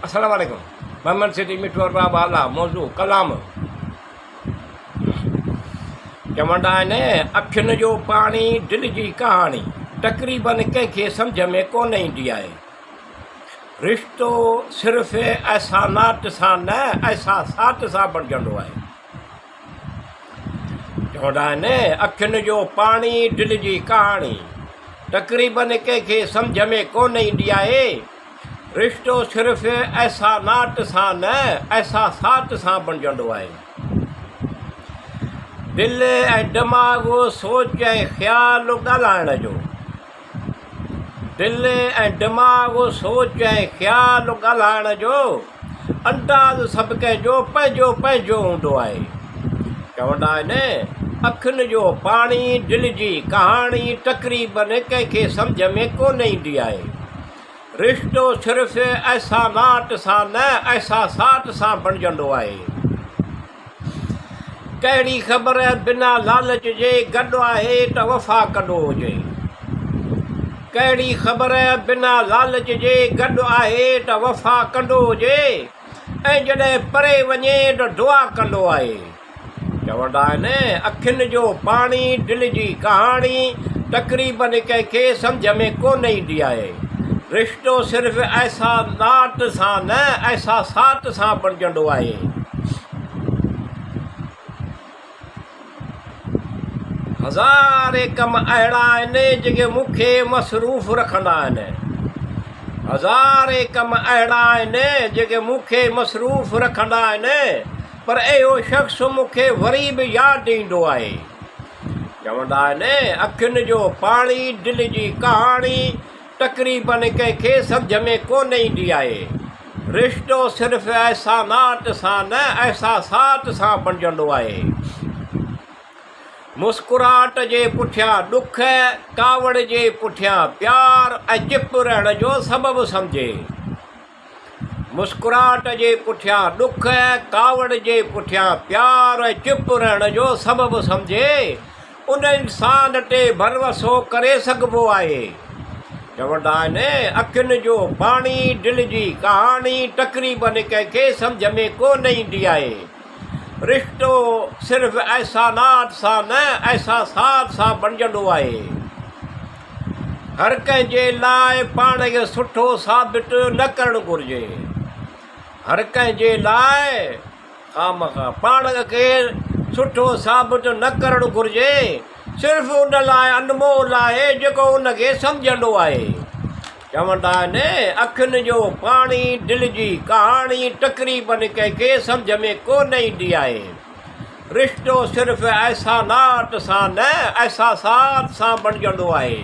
अस्सलाम वालेकुम। मोहम्मद सिटी मिठोर बाला मौजू कलाम चवंदा आहिनि अखियुनि जो पाणी दिलि जी कहाणी तक़रीबन कंहिंखे सम्झ में कोन ईंदी आहे। रिश्तो सिर्फ़ु एहसानात सां न एहसासात सां बणिजंदो आहे। चवंदा आहिनि अखियुनि जो पाणी दिलि जी कहाणी तक़रीबन कंहिंखे सम्झ में कोन ईंदी आहे। रिश्तो सिर्फ़ु एहसानात सां न एहसासात सां बणिजंदो आहे। दिलि ऐं दिमाग़ु सोच ऐं ख़्यालु ॻाल्हाइण जो, दिलि ऐं दिमाग़ु सोच ऐं ख़्यालु ॻाल्हाइण जो अंदाज़ सभु कंहिंजो पंहिंजो पंहिंजो हूंदो आहे। चवंदा आहिनि अखियुनि जो पाणी दिलि जी कहाणी तक़रीबन कंहिंखे सम्झ में कोन ईंदी आहे। रिश्तो सिर्फ़ु एहसानात सां न एहसासात सां बणिजंदो आहे। कहिड़ी ख़बर बिना लालच जे गॾु आहे त वफ़ा कंदो हुजे। कहिड़ी ख़बर बिना लालच जे गॾु आहे त वफ़ा कंदो हुजे ऐं जॾहिं परे वञे त दुआ कंदो आहे। चवंदा आहिनि अखियुनि जो पाणी दिलि जी कहाणी तक़रीबन कंहिंखे सम्झ में कोन ईंदी आहे। रिश्तो सिर्फ़ु एहसानात सां न एहसासात सां बणिजंदो आहे। हज़ारे कम अहिड़ा आहिनि जेके मूंखे मसरूफ़ रखंदा आहिनि। हज़ारे कम अहिड़ा आहिनि जेके मूंखे मसरूफ़ रखंदा आहिनि, पर इहो शख़्स मूंखे वरी बि यादि ईंदो आहे। चवंदा आहिनि अखियुनि जो पाणी दिलि जी कहाणी तक़रीबन कंहिंखे सम्झ में कोन ईंदी आहे। रिश्तो सिर्फ़ु एहसानात सां न एहसासात सां बणिजंदो आहे। मुस्कुराहट जे पुठियां ॾुख, कावड़ जे पुठियां प्यार ऐं चुप रहण जो सबबु सम्झे। मुस्कुराहट जे पुठियां ॾुख, कावड़ जे पुठियां प्यार ऐं चुप रहण जो सबबु सम्झे उन इंसान ते भरवसो करे सघिबो आहे। चवंदा आहिनि अखियुनि जो पाणी दिलि जी कहाणी तक़रीबन कंहिंखे सम्झ में कोन ईंदी आहे। रिश्तो सिर्फ़ु एहसानात सां न एहसासात सां बणिजंदो आहे। हर कंहिंजे लाइ पाण खे सुठो साबित न करणु घुरिजे। हर कंहिंजे लाइ खामख़ा पाण खे सुठो साबित न करणु घुरिजे। सिर्फ़ु उन लाइ अनमोल आहे जेको उनखे सम्झंदो आहे। चवंदा आहिनि अखियुनि जो पाणी दिलि जी कहाणी तक़रीबन कंहिंखे सम्झ में कोन ईंदी आहे। रिश्तो सिर्फ़ु एहसानात सां न एहसासात सां बणिजंदो आहे।